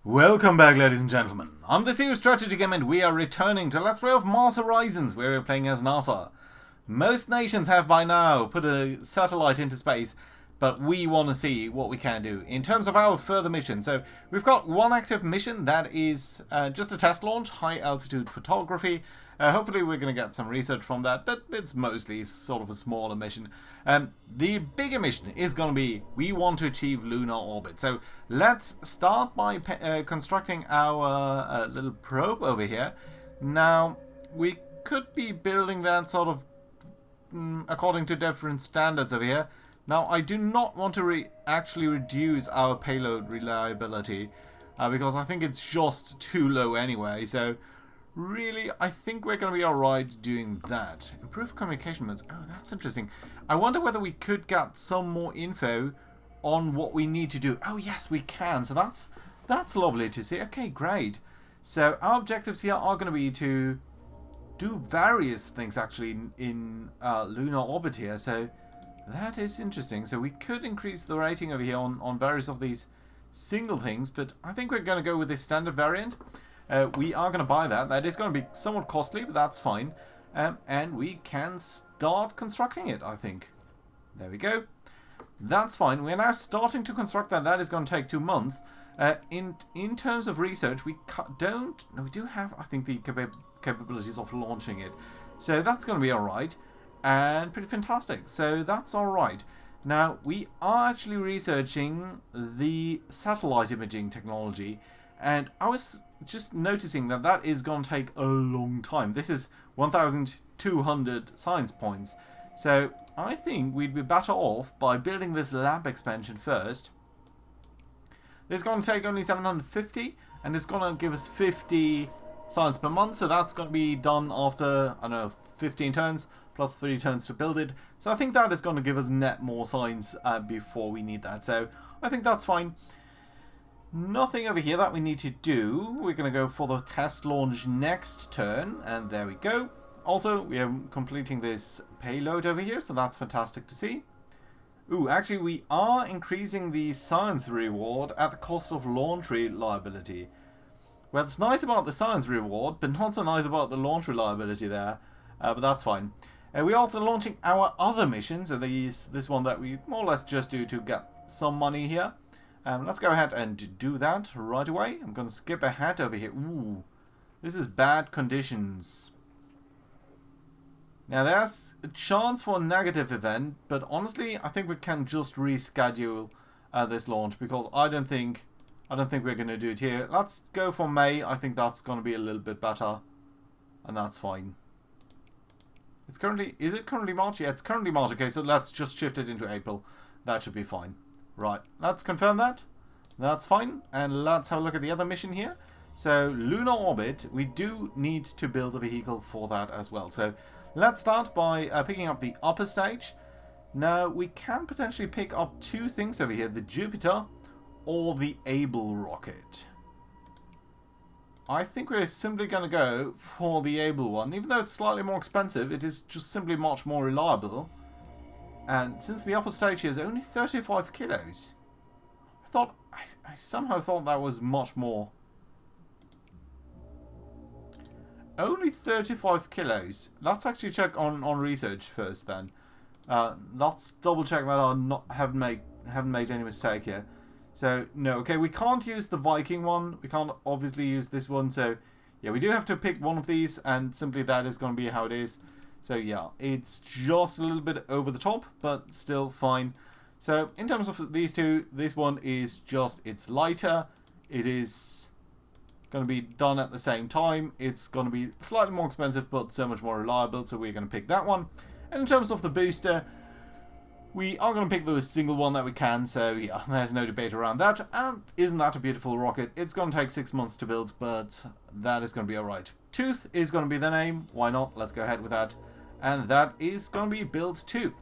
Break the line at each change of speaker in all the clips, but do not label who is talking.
Welcome back, ladies and gentlemen. I'm the Serious Strategy Game, and we are returning to Let's Play of Mars Horizons, where we're playing as NASA. Most nations have by now put a satellite into space, but we want to see what we can do in terms of our further mission. So we've got one active mission that is just a test launch, high altitude photography. Hopefully we're going to get some research from that, but it's mostly sort of a smaller mission. The bigger mission is going to be, we want to achieve lunar orbit. So let's start by constructing our little probe over here. Now, we could be building that sort of according to different standards over here. Now, I do not want to actually reduce our payload reliability because I think it's just too low anyway. So really, I think we're going to be alright doing that. Improve communication modes. Oh, that's interesting. I wonder whether we could get some more info on what we need to do. Oh, yes, we can. So that's lovely to see. Okay, great. So our objectives here are going to be to do various things, actually, in lunar orbit here. So that is interesting. So we could increase the rating over here on various of these single things, but I think we're going to go with this standard variant. We are going to buy that. That is going to be somewhat costly, but that's fine. And we can start constructing it, I think. There we go. That's fine. We're now starting to construct that. That is going to take 2 months. In terms of research, we don't... No, we do have, I think, the capabilities of launching it. So that's going to be alright. And pretty fantastic. So that's alright. Now, we are actually researching the satellite imaging technology. And I was just noticing that that is going to take a long time. This is 1,200 science points. So I think we'd be better off by building this lab expansion first. This is going to take only 750, and it's going to give us 50 science per month. So that's going to be done after, I don't know, 15 turns, plus 3 turns to build it. So I think that is going to give us net more science before we need that. So I think that's fine. Nothing over here that we need to do. We're going to go for the test launch next turn, and there we go. Also, we are completing this payload over here, so that's fantastic to see. Ooh, actually, we are increasing the science reward at the cost of launch reliability. Well, it's nice about the science reward, but not so nice about the launch reliability there. But that's fine. We're also launching our other missions, so this one that we more or less just do to get some money here. Let's go ahead and do that right away. I'm going to skip ahead over here. Ooh, this is bad conditions. Now, there's a chance for a negative event, but honestly, I think we can just reschedule this launch because I don't think we're going to do it here. Let's go for May. I think that's going to be a little bit better, and that's fine. Is it currently March? Yeah, it's currently March. Okay, so let's just shift it into April. That should be fine. Right, let's confirm that. That's fine. And let's have a look at the other mission here. So, lunar orbit, we do need to build a vehicle for that as well. So, let's start by picking up the upper stage. Now, we can potentially pick up 2 things over here. The Jupiter or the Able rocket. I think we're simply going to go for the Able one. Even though it's slightly more expensive, it is just simply much more reliable. And since the upper stage here is only 35 kilos, I somehow thought that was much more. Only 35 kilos. Let's actually check on research first then. Let's double check that I haven't made any mistake here. So no, okay, we can't use the Viking one. We can't obviously use this one. So yeah, we do have to pick one of these, and simply that is going to be how it is. So yeah, it's just a little bit over the top, but still fine. So in terms of these two, this one is just, it's lighter. It is going to be done at the same time. It's going to be slightly more expensive, but so much more reliable. So we're going to pick that one. And in terms of the booster, we are going to pick the single one that we can. So yeah, there's no debate around that. And isn't that a beautiful rocket? It's going to take 6 months to build, but that is going to be alright. Tooth is going to be the name. Why not? Let's go ahead with that. And that is going to be build 2.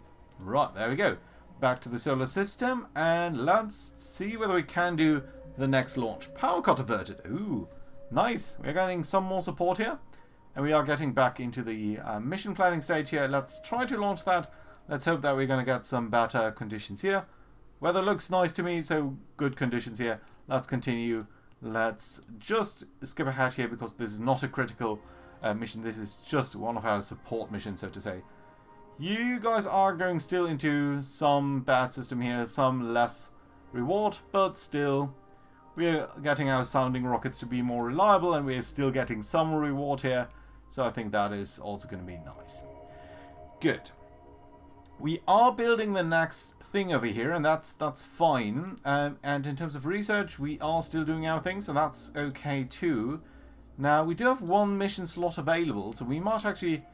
Right, there we go. Back to the solar system, and let's see whether we can do the next launch. Power cut averted. Ooh, nice. We're getting some more support here. And we are getting back into the mission planning stage here. Let's try to launch that. Let's hope that we're going to get some better conditions here. Weather looks nice to me, so good conditions here. Let's continue. let's just skip ahead here because this is not a critical mission. This is just one of our support missions, so to say. You guys are going still into some bad system here, some less reward, but still we're getting our sounding rockets to be more reliable and we're still getting some reward here. So I think that is also going to be nice. Good. We are building the next thing over here, and that's fine. And in terms of research, we are still doing our thing, so that's okay too. Now, we do have one mission slot available, so we might actually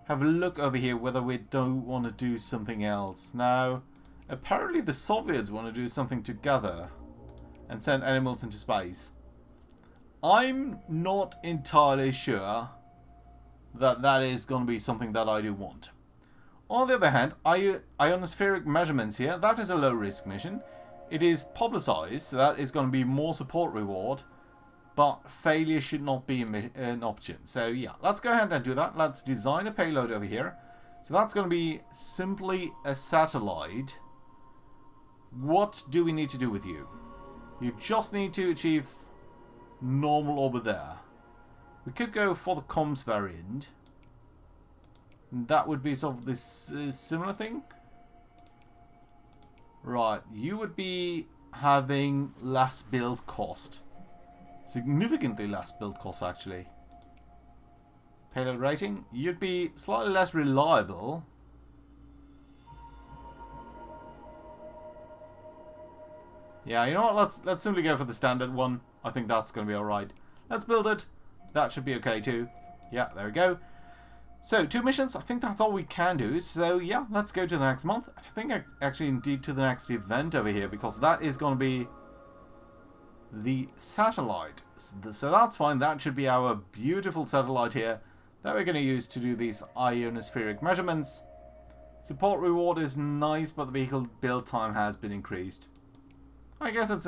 have a look over here whether we don't want to do something else. Now, apparently the Soviets want to do something together and send animals into space. I'm not entirely sure that that is going to be something that I do want. On the other hand, ionospheric measurements here, that is a low-risk mission. It is publicized, so that is going to be more support reward, but failure should not be an option. So yeah, let's go ahead and do that. Let's design a payload over here. So that's going to be simply a satellite. What do we need to do with you? You just need to achieve normal orbit there. We could go for the comms variant. That would be sort of this similar thing. Right, you would be having less build cost. Significantly less build cost, actually. Payload rating, you'd be slightly less reliable. Yeah, you know what, let's simply go for the standard one. I think that's going to be alright. Let's build it. That should be okay too. Yeah, there we go. So, 2 missions, I think that's all we can do. So, yeah, let's go to the next month. I think actually indeed to the next event over here, because that is going to be the satellite. So that's fine. That should be our beautiful satellite here that we're going to use to do these ionospheric measurements. Support reward is nice, but the vehicle build time has been increased. I guess it's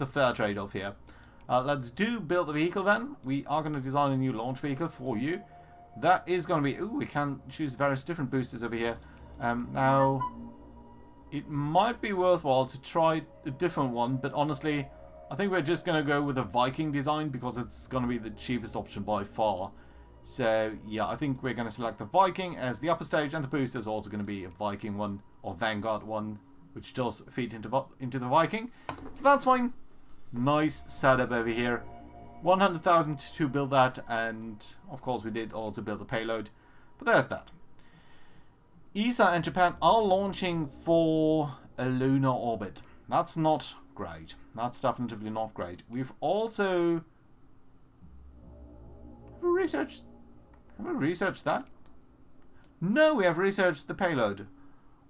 a fair trade-off here. Let's build the vehicle then. We are going to design a new launch vehicle for you. That is going to be... Ooh, we can choose various different boosters over here. Now, it might be worthwhile to try a different one, but honestly, I think we're just going to go with a Viking design because it's going to be the cheapest option by far. So, yeah, I think we're going to select the Viking as the upper stage, and the booster is also going to be a Viking one, or Vanguard one, which does feed into the Viking. So that's fine. Nice setup over here. 100,000 to build that, and of course we did also build the payload, but there's that. ESA and Japan are launching for a lunar orbit. That's not great. That's definitely not great. We've also... Have we researched that? No, we have researched the payload.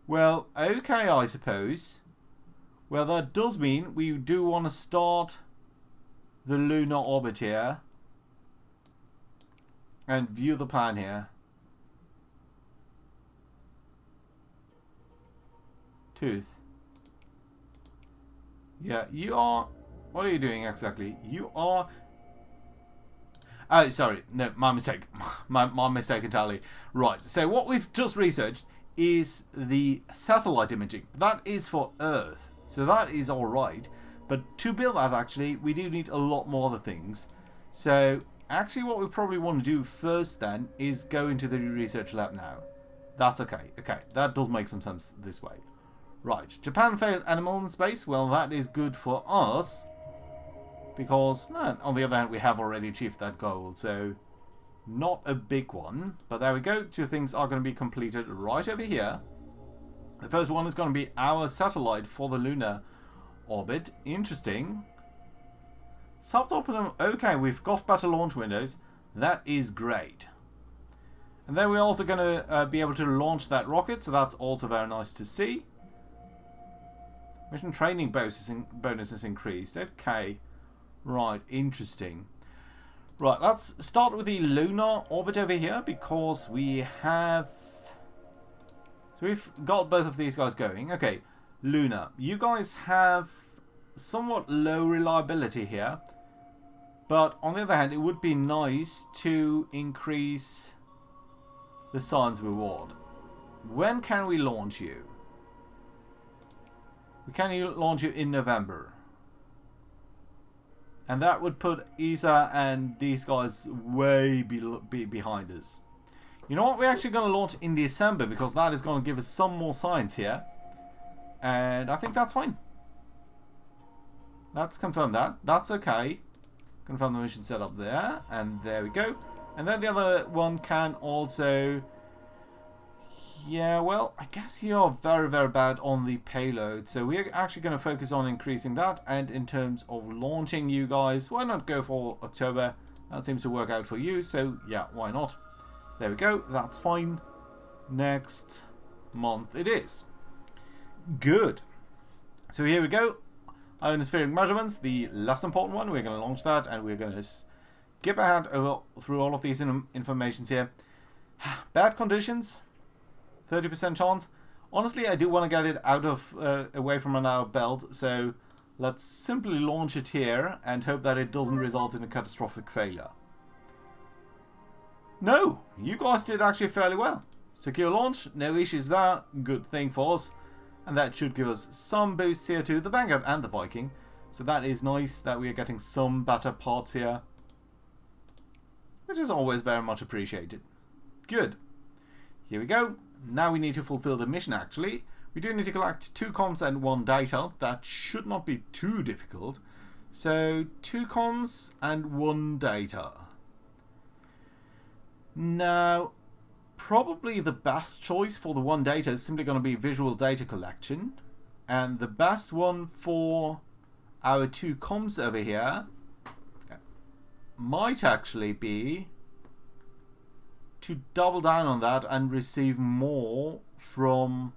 Well, okay, I suppose. Well, that does mean we do want to start the lunar orbit here and view the plan here. Tooth. Yeah, you are... What are you doing exactly? You are... Oh, sorry. No, my mistake. my mistake entirely. Right, so what we've just researched is the satellite imaging. That is for Earth. So that is alright. But to build that, actually, we do need a lot more other things. So, actually what we probably want to do first then is go into the research lab now. That's okay. Okay, that does make some sense this way. Right, Japan failed animal in space. Well, that is good for us. Because, no, on the other hand, we have already achieved that goal. So, not a big one. But there we go. 2 things are going to be completed right over here. The first one is going to be our satellite for the lunar orbit. Interesting. Suboptimal. Okay, we've got better launch windows. That is great. And then we're also going to be able to launch that rocket, so that's also very nice to see. Mission training bonus is increased. Okay. Right, interesting. Right, let's start with the lunar orbit over here, because we have... So we've got both of these guys going. Okay, lunar. You guys have somewhat low reliability here. But on the other hand, it would be nice to increase the science reward. When can we launch you? We can launch you in November. And that would put ESA and these guys way behind us. You know what? We're actually going to launch in December because that is going to give us some more science here. And I think that's fine. Let's confirm that. That's okay. Confirm the mission setup there. And there we go. And then the other one can also... Yeah, well, I guess you're very, very bad on the payload. So we're actually going to focus on increasing that. And in terms of launching you guys, why not go for October? That seems to work out for you. So, yeah, why not? There we go. That's fine. Next month it is. Good. So here we go. Ionospheric measurements, the less important one. We're going to launch that. And we're going to skip ahead through all of these informations here. Bad conditions. 30% chance. Honestly, I do want to get it out of away from our belt, so let's simply launch it here and hope that it doesn't result in a catastrophic failure. No, you guys did actually fairly well. Secure launch, no issues there, good thing for us. And that should give us some boosts here to the Vanguard and the Viking. So that is nice that we are getting some better parts here, which is always very much appreciated. Good. Here we go. Now we need to fulfill the mission actually. We do need to collect 2 comms and 1 data. That should not be too difficult. So 2 comms and 1 data. Now, probably the best choice for the 1 data is simply going to be visual data collection. And the best one for our 2 comms over here might actually be to double down on that and receive more from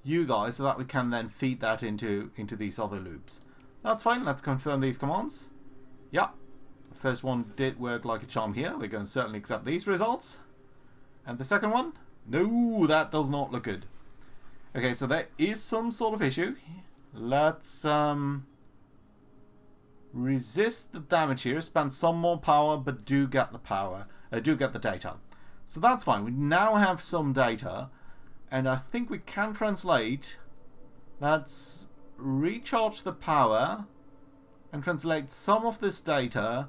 you guys so that we can then feed that into these other loops. That's fine. Let's confirm these commands. Yeah, the first one did work like a charm here. We're going to certainly accept these results. And the second one? No, that does not look good. Okay, so there is some sort of issue. Let's resist the damage here, spend some more power, but do get the power. Do get the data. So that's fine. We now have some data, and I think we can translate. Let's recharge the power and translate some of this data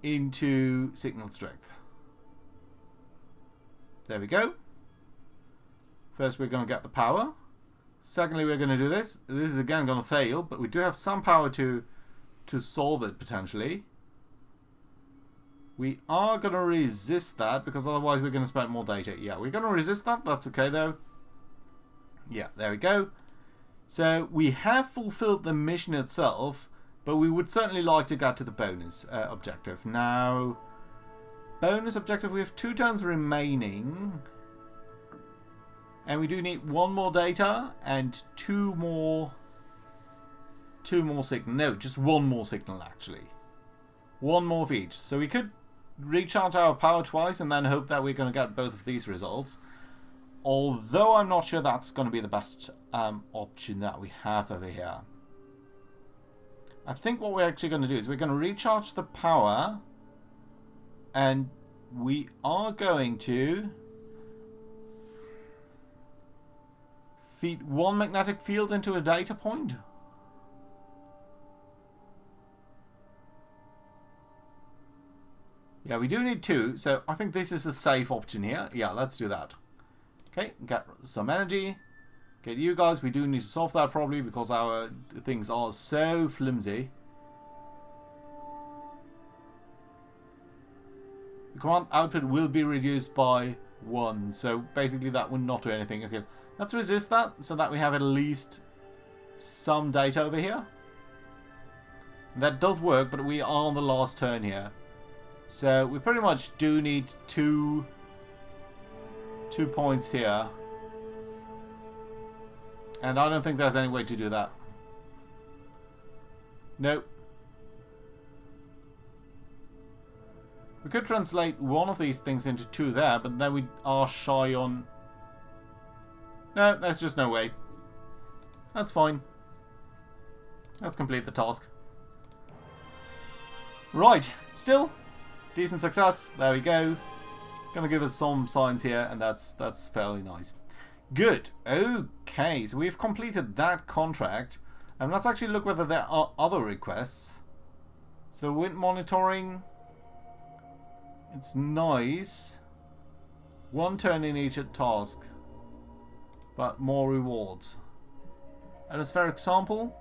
into signal strength. There we go. First we're going to get the power. Secondly, we're going to do this. This is again going to fail, but we do have some power to solve it potentially. We are going to resist that because otherwise we're going to spend more data. Yeah, we're going to resist that. That's okay though. Yeah, there we go. So we have fulfilled the mission itself, but we would certainly like to get to the bonus objective. Now, bonus objective, we have 2 turns remaining. And we do need 1 more data and 2 more signal. No, just 1 more signal actually. 1 more of each. So we could recharge our power twice and then hope that we're going to get both of these results. Although I'm not sure that's going to be the best option that we have over here. I think what we're actually going to do is we're going to recharge the power. And we are going to feed 1 magnetic field into a data point. Yeah, we do need 2, so I think this is a safe option here. Yeah, let's do that. Okay, get some energy. Get you guys. We do need to solve that probably because our things are so flimsy. The command output will be reduced by 1, so basically that would not do anything. Okay, let's resist that so that we have at least some data over here. That does work, but we are on the last turn here. So we pretty much do need 2 points here. And I don't think there's any way to do that. Nope. We could translate 1 of these things into 2 there, but then we are shy on... No, there's just no way. That's fine. Let's complete the task. Right, still... decent success. There we go. Gonna give us some science here, and that's fairly nice. Good. Okay, so we've completed that contract. And let's actually look whether there are other requests. So wind monitoring, it's nice. 1 turn in each task, but more rewards. Atmospheric sample,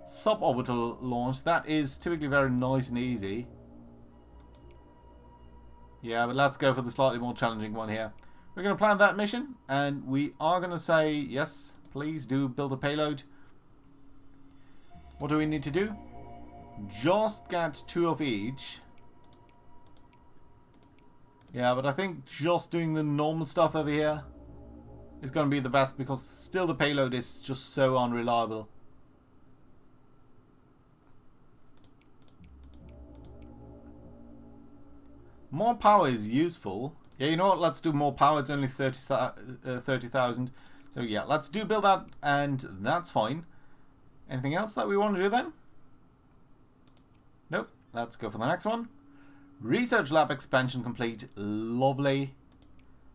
suborbital launch, that is typically very nice and easy. Yeah, but let's go for the slightly more challenging one here. We're going to plan that mission, and we are going to say, yes, please do build a payload. What do we need to do? Just get 2 of each. Yeah, but I think just doing the normal stuff over here is going to be the best, because still the payload is just so unreliable. More power is useful. Yeah, you know what? Let's do more power. It's only 30,000. So yeah, let's do build that, and that's fine. Anything else that we want to do then? Nope. Let's go for the next one. Research lab expansion complete. Lovely.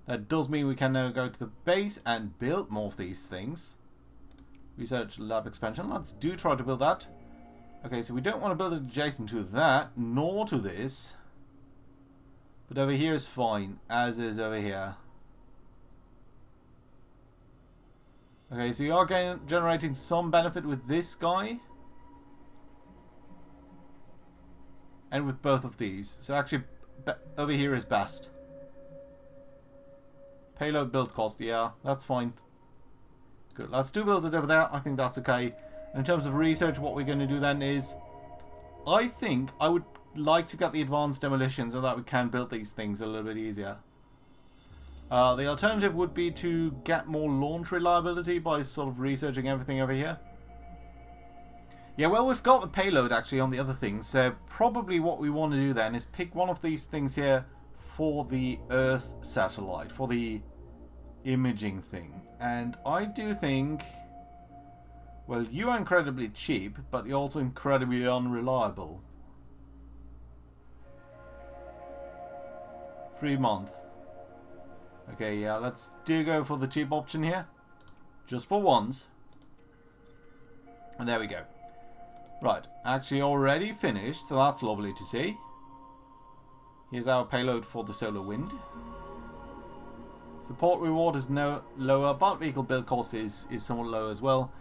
That does mean we can now go to the base and build more of these things. Research lab expansion. Let's do try to build that. Okay, so we don't want to build it adjacent to that, nor to this. But over here is fine, as is over here. Okay, so you are generating some benefit with this guy. And with both of these. So actually, over here is best. Payload build cost, yeah, that's fine. Good, let's do build it over there. I think that's okay. And in terms of research, what we're going to do then is, I think I would like to get the advanced demolition so that we can build these things a little bit easier. The alternative would be to get more launch reliability by sort of researching everything over here. Yeah, well, we've got the payload actually on the other things, so probably what we want to do then is pick one of these things here for the Earth satellite, for the imaging thing. And I do think, well, you are incredibly cheap, but you're also incredibly unreliable. 3 months. Okay, yeah, let's go for the cheap option here. Just for once. And there we go. Right, actually already finished, so that's lovely to see. Here's our payload for the solar wind. Support reward is no lower, but vehicle build cost is somewhat low as well.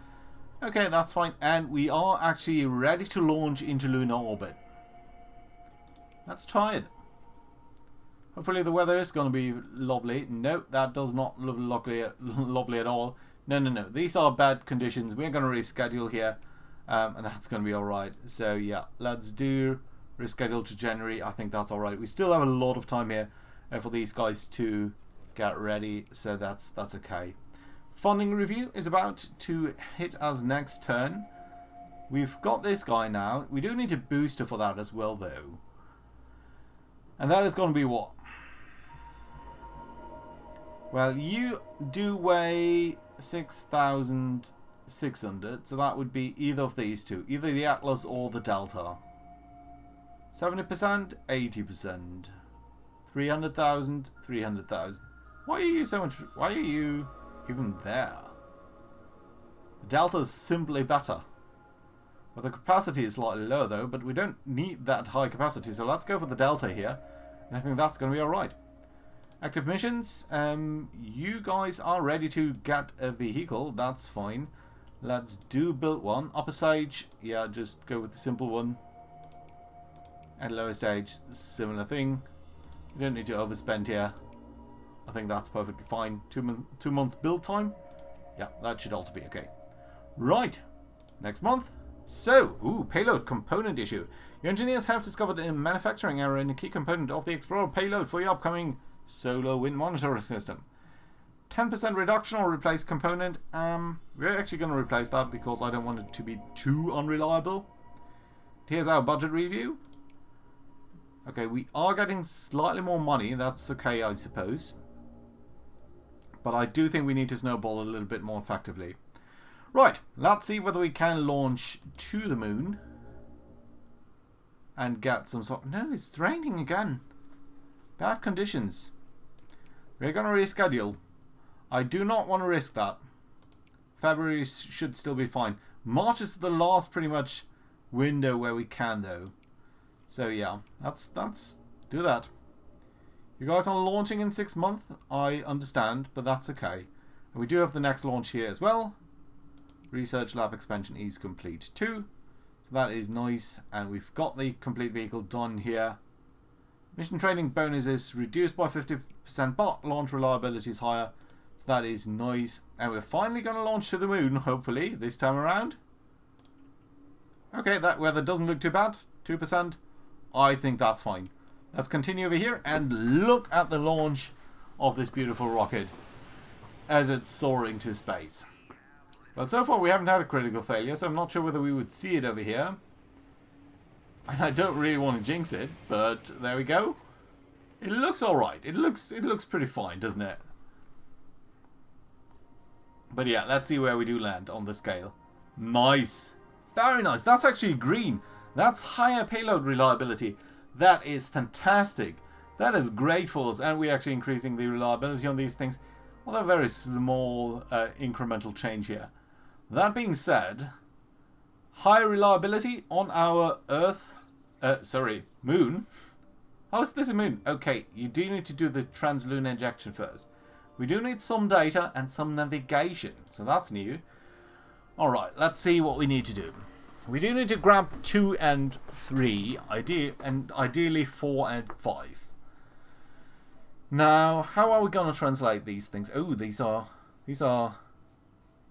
Okay, that's fine. And we are actually ready to launch into lunar orbit. Let's try it. Hopefully the weather is going to be lovely. No, that does not look lovely at all. No, no, no. These are bad conditions. We're going to reschedule here. And that's going to be alright. So yeah, let's do reschedule to January. I think that's alright. We still have a lot of time here for these guys to get ready. So that's okay. Funding review is about to hit us next turn. We've got this guy now. We do need a booster for that as well though. And that is going to be what? Well, you do weigh 6,600, so that would be either of these two. Either the Atlas or the Delta. 70%, 80%. 300,000, 300,000. Why are you so much... Why are you even there? The Delta is simply better. Well, the capacity is slightly lower though, but we don't need that high capacity, so let's go for the Delta here. And I think that's going to be alright. Active missions, you guys are ready to get a vehicle, that's fine. Let's do build one. Upper stage, yeah, just go with the simple one. At lower stage, similar thing. You don't need to overspend here. I think that's perfectly fine. 2 months build time. Yeah, that should also be okay. Right, next month. So, payload component issue. Your engineers have discovered a manufacturing error in a key component of the Explorer payload for your upcoming solar wind monitoring system. 10% reduction or replace component. We're actually going to replace that because I don't want it to be too unreliable. Here's our budget review. Okay, we are getting slightly more money. That's okay, I suppose. But I do think we need to snowball a little bit more effectively. Right, let's see whether we can launch to the moon. And get some sort... No, it's raining again. Bad conditions. We're going to reschedule. I do not want to risk that. February should still be fine. March is the last pretty much window where we can though. So yeah, that's do that. You guys are launching in 6 months, I understand, but that's okay. And we do have the next launch here as well. Research lab expansion is complete too. So that is nice, and we've got the complete vehicle done here. Mission training bonus is reduced by 50%, but launch reliability is higher. So that is nice. And we're finally going to launch to the moon, hopefully, this time around. Okay, that weather doesn't look too bad. 2%. I think that's fine. Let's continue over here and look at the launch of this beautiful rocket as it's soaring to space. Well, so far we haven't had a critical failure, so I'm not sure whether we would see it over here. And I don't really want to jinx it, but there we go. It looks alright. It looks pretty fine, doesn't it? But yeah, let's see where we do land on the scale. Nice. Very nice. That's actually green. That's higher payload reliability. That is fantastic. That is great for us. And we're actually increasing the reliability on these things. Although very small incremental change here. That being said, high reliability on our moon. How is this a moon? Okay, you do need to do the translunar injection first. We do need some data and some navigation, so that's new. Alright, let's see what we need to do. We do need to grab 2 and 3, ideally 4 and 5. Now, how are we going to translate these things? Oh, these are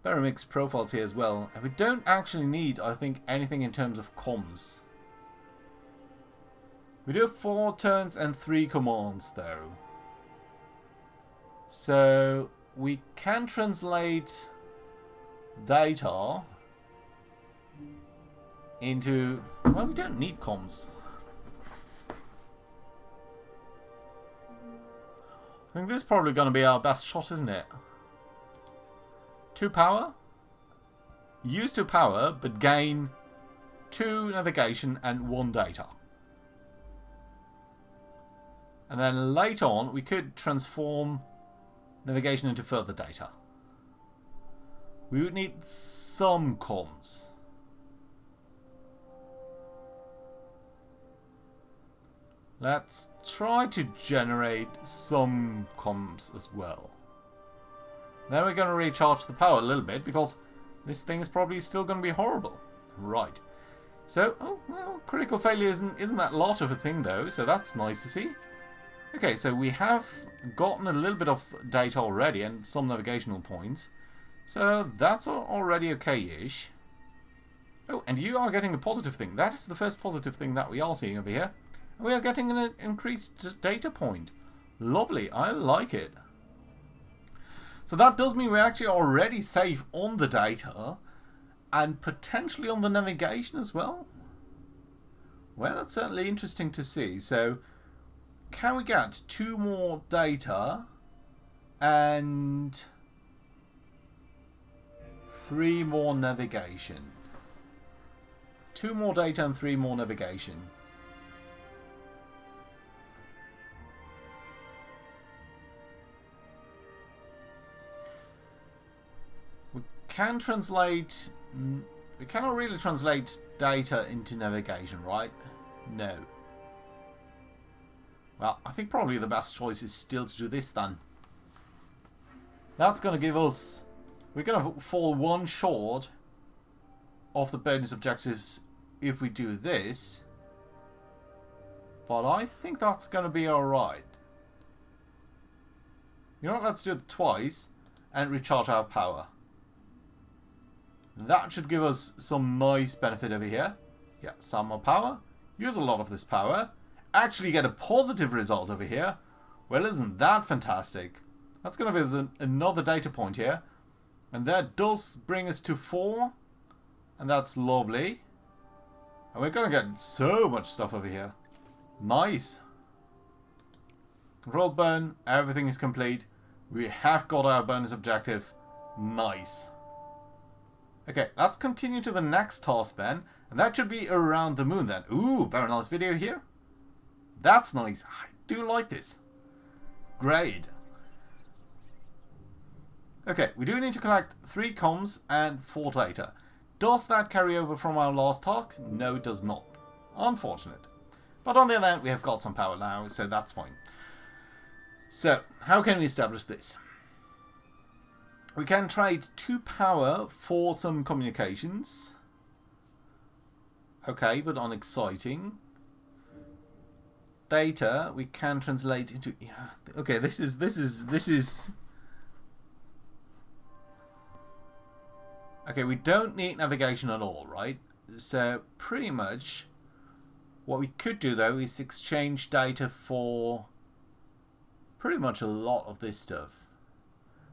very mixed profiles here as well. And we don't actually need, I think, anything in terms of comms. We do have 4 turns and 3 commands, though. So, we can translate data into... Well, we don't need comms. I think this is probably going to be our best shot, isn't it? 2 power. Use 2 power, but gain 2 navigation and 1 data. And then later on, we could transform navigation into further data. We would need some comms. Let's try to generate some comms as well. Then we're going to recharge the power a little bit because this thing is probably still going to be horrible. Right. So, oh, well, critical failure isn't that lot of a thing though, so that's nice to see. Okay, so we have gotten a little bit of data already and some navigational points. So that's already okay-ish. Oh, and you are getting a positive thing. That is the first positive thing that we are seeing over here. We are getting an increased data point. Lovely, I like it. So that does mean we're actually already safe on the data and potentially on the navigation as well. Well, that's certainly interesting to see. So, can we get 2 more data and 3 more navigation? 2 more data and 3 more navigation. Can translate... We cannot really translate data into navigation, right? No. Well, I think probably the best choice is still to do this then. That's going to give us... We're going to fall 1 short of the bonus objectives if we do this. But I think that's going to be alright. You know what? Let's do it twice and recharge our power. That should give us some nice benefit over here. Yeah, some more power. Use a lot of this power. Actually get a positive result over here. Well, isn't that fantastic? That's going to give us another data point here. And that does bring us to 4. And that's lovely. And we're going to get so much stuff over here. Nice. Controlled burn. Everything is complete. We have got our bonus objective. Nice. Okay, let's continue to the next task then. And that should be around the moon then. Ooh, very nice video here. That's nice. I do like this. Great. Okay, we do need to collect 3 comms and 4 data. Does that carry over from our last task? No, it does not. Unfortunate. But on the other hand, we have got some power now, so that's fine. So, how can we establish this? We can trade 2 power for some communications. Okay, but unexciting. Data we can translate into. Yeah, okay, this is. Okay, we don't need navigation at all, right? So pretty much, what we could do though is exchange data for pretty much a lot of this stuff.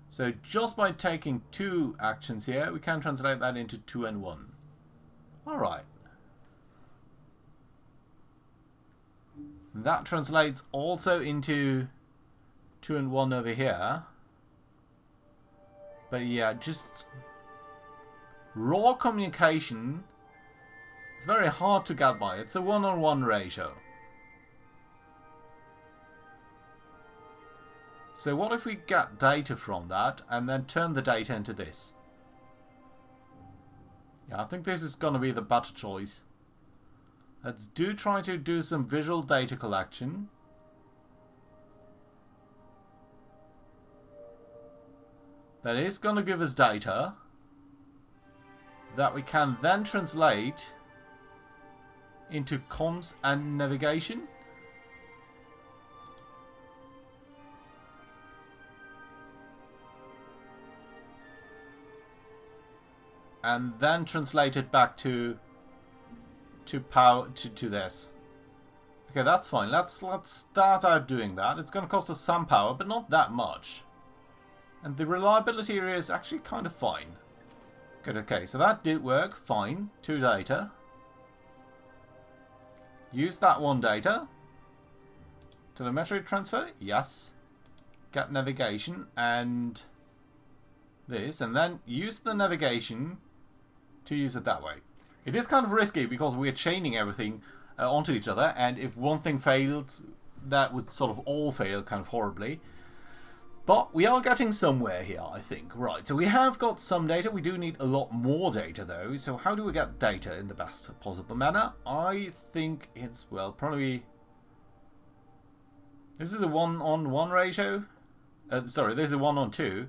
So just by taking 2 actions here, we can translate that into 2 and 1. All right. That translates also into 2 and 1 over here. But yeah, just raw communication, it's very hard to get by. It's a 1-on-1 ratio. So what if we get data from that and then turn the data into this? Yeah, I think this is going to be the better choice. Let's try to do some visual data collection. That is going to give us data that we can then translate into comms and navigation. And then translate it back to power to this. Okay, that's fine. Let's start out doing that. It's going to cost us some power, but not that much. And the reliability area is actually kind of fine. Good, okay, so that did work, fine. 2 data. Use that 1 data. Telemetry transfer, yes. Get navigation and this, and then use the navigation to use it that way. It is kind of risky because we're chaining everything onto each other, and if one thing failed, that would sort of all fail kind of horribly. But we are getting somewhere here, I think. Right, so we have got some data. We do need a lot more data, though. So how do we get data in the best possible manner? I think it's, well, probably... This is a 1-on-1 ratio. Sorry, this is a 1-on-2.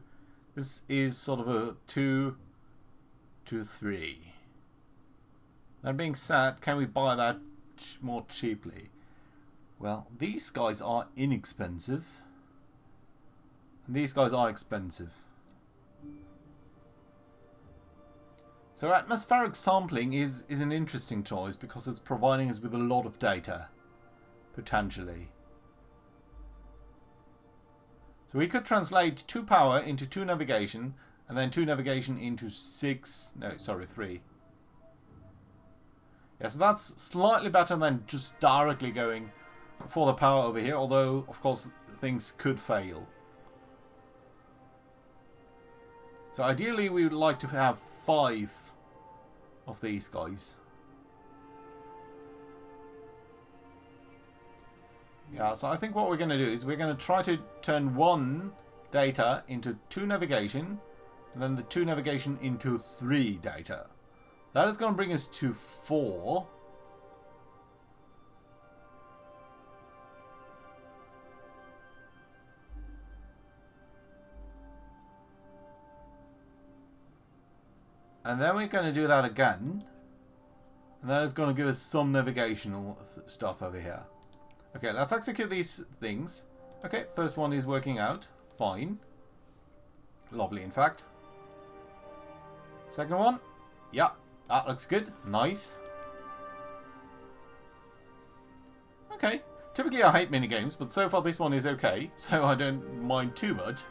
This is sort of a 2-to-3. That being said, can we buy that more cheaply? Well, these guys are inexpensive. And these guys are expensive. So atmospheric sampling is an interesting choice because it's providing us with a lot of data. Potentially. So we could translate 2 power into 2 navigation, and then 2 navigation into 6... No, sorry, 3. Yeah, so that's slightly better than just directly going for the power over here, although, of course, things could fail. So ideally we would like to have 5 of these guys. Yeah, so I think what we're going to do is we're going to try to turn 1 data into 2 navigation, and then the 2 navigation into 3 data. That is going to bring us to 4. And then we're going to do that again. And that is going to give us some navigational stuff over here. Okay, let's execute these things. Okay, first one is working out. Fine. Lovely, in fact. Second one. Yeah, that looks good. Nice. Okay. Typically I hate minigames, but so far this one is okay. So I don't mind too much.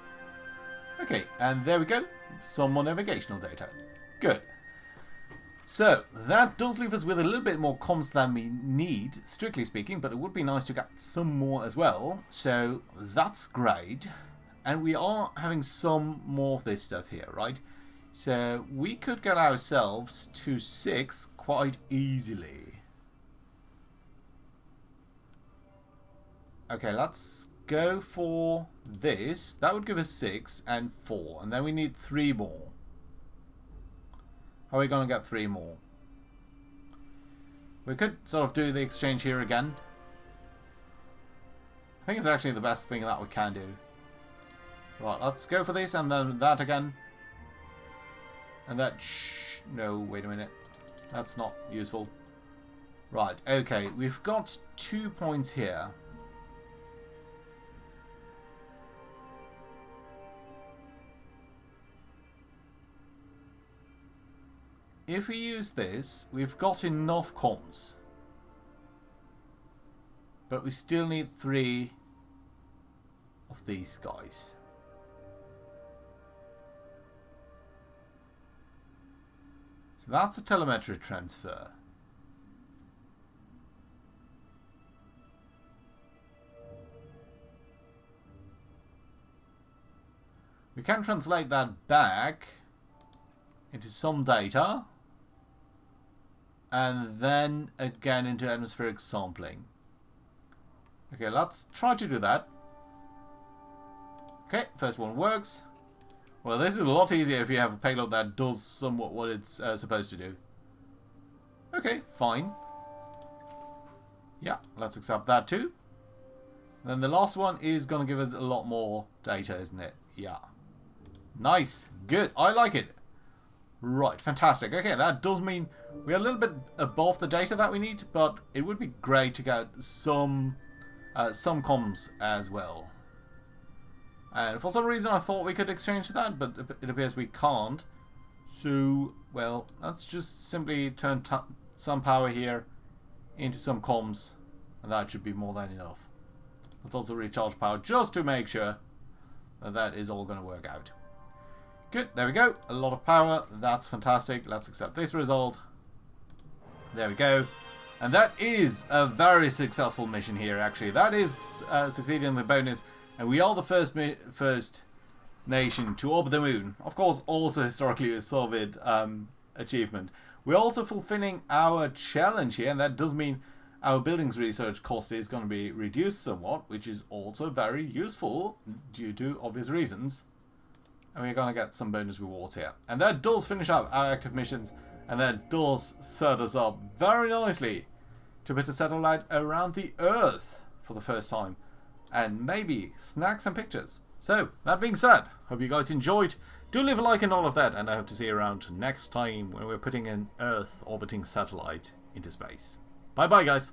Okay, and there we go. Some more navigational data. Good. So, that does leave us with a little bit more comms than we need, strictly speaking, but it would be nice to get some more as well. So, that's great. And we are having some more of this stuff here, right? So, we could get ourselves to 6 quite easily. Okay, let's go for this. That would give us 6 and 4, and then we need 3 more. How are we going to get 3 more? We could sort of do the exchange here again. I think it's actually the best thing that we can do. Right, let's go for this and then that again. And that... no, wait a minute. That's not useful. Right, okay. We've got 2 points here. If we use this, we've got enough comms. But we still need 3 of these guys. So that's a telemetry transfer. We can translate that back into some data. And then again into atmospheric sampling. Okay, let's try to do that. Okay, first one works. Well, this is a lot easier if you have a payload that does somewhat what it's supposed to do. Okay, fine. Yeah, let's accept that too. Then the last one is going to give us a lot more data, isn't it? Yeah. Nice. Good. I like it. Right, fantastic. Okay, that does mean we're a little bit above the data that we need, but it would be great to get some comms as well. And for some reason I thought we could exchange that, but it appears we can't. So, well, let's just simply turn some power here into some comms, and that should be more than enough. Let's also recharge power just to make sure that that is all going to work out. Good, there we go. A lot of power. That's fantastic. Let's accept this result. There we go. And that is a very successful mission here, actually. That is succeeding in the bonus. And we are the first nation to orbit the moon. Of course, also historically a Soviet achievement. We're also fulfilling our challenge here. And that does mean our buildings research cost is going to be reduced somewhat. Which is also very useful due to obvious reasons. And we're going to get some bonus rewards here. And that does finish up our active missions. And that does set us up very nicely to put a satellite around the Earth for the first time. And maybe snag some pictures. So, that being said, hope you guys enjoyed. Do leave a like and all of that. And I hope to see you around next time when we're putting an Earth orbiting satellite into space. Bye bye, guys.